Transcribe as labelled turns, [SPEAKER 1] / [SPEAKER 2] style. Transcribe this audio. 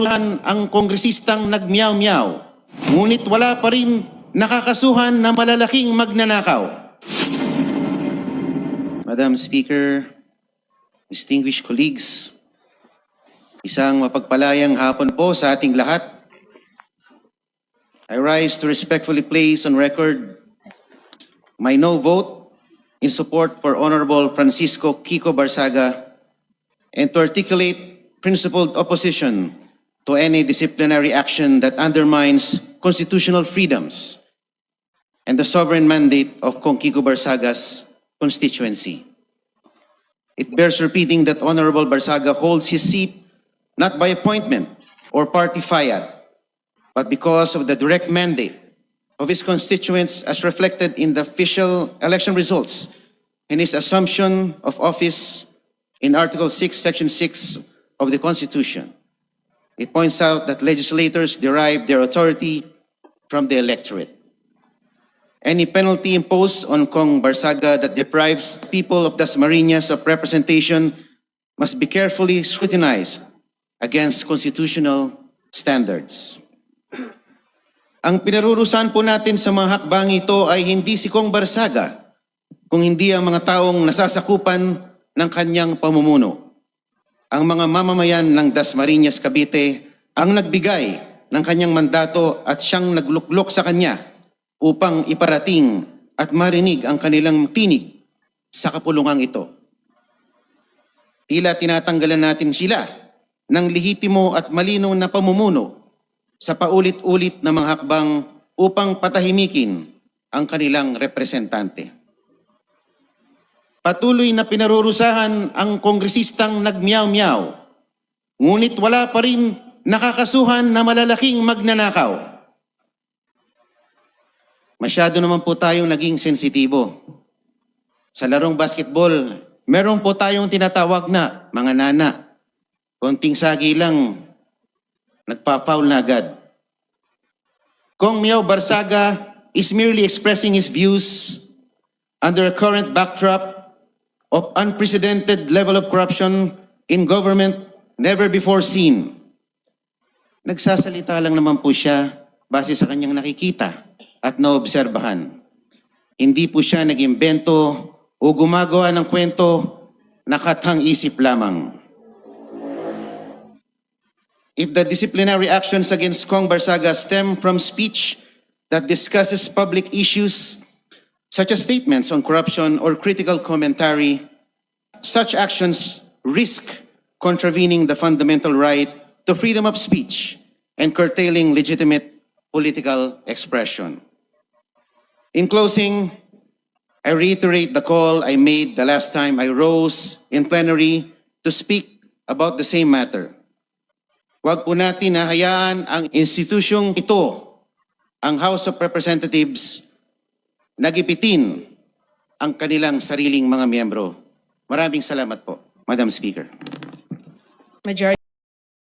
[SPEAKER 1] ang kongresistang nagmiyaw-miyaw, ngunit wala pa rin nakakasuhan na malalaking magnanakaw. Madam Speaker, distinguished colleagues, isang mapagpalayang hapon po sa ating lahat. I rise to respectfully place on record my no vote in support for Honorable Francisco Kiko Barsaga and to articulate principled opposition to any disciplinary action that undermines constitutional freedoms and the sovereign mandate of Kong Kiko Barsaga's constituency. It bears repeating that Honorable Barsaga holds his seat not by appointment or party fiat, but because of the direct mandate of his constituents as reflected in the official election results and his assumption of office in Article 6, Section 6 of the Constitution. It points out that legislators derive their authority from the electorate. Any penalty imposed on Kong Barsaga that deprives people of Dasmariñas of representation must be carefully scrutinized against constitutional standards. Ang pinarurusahan po natin sa mga hakbang ito ay hindi si Kong Barsaga, kung hindi ang mga taong nasasakupan ng kanyang pamumuno. Ang mga mamamayan ng Dasmariñas, Cavite ang nagbigay ng kanyang mandato at siyang nagluklok sa kanya upang iparating at marinig ang kanilang tinig sa kapulungang ito. Tila tinatanggalan natin sila ng lehitimo at malinaw na pamumuno sa paulit-ulit na mga hakbang upang patahimikin ang kanilang representante. Patuloy na pinarurusahan ang kongresistang nagmiyaw-miyaw, ngunit wala pa rin nakakasuhan na malalaking magnanakaw. Masyado naman po tayong naging sensitibo. Sa larong basketball, meron po tayong tinatawag na mga nana. Konting sagi lang, nagpa-foul na agad. Kong Miao Barsaga is merely expressing his views under a current backdrop of unprecedented level of corruption in government never before seen. Nagsasalita lang naman po siya base sa kanyang nakikita at naobserbahan. Hindi po siya nag-imbento o gumagawa ng kwento na katang-isip lamang. If the disciplinary actions against Kong Barsaga stem from speech that discusses public issues such as statements on corruption or critical commentary, such actions risk contravening the fundamental right to freedom of speech and curtailing legitimate political expression. In closing, I reiterate the call I made the last time I rose in plenary to speak about the same matter. Huwag po natin hahayaan ang institusyong ito, ang House of Representatives, nagipitin ang kanilang sariling mga miyembro. Maraming salamat po, Madam Speaker.
[SPEAKER 2] Majority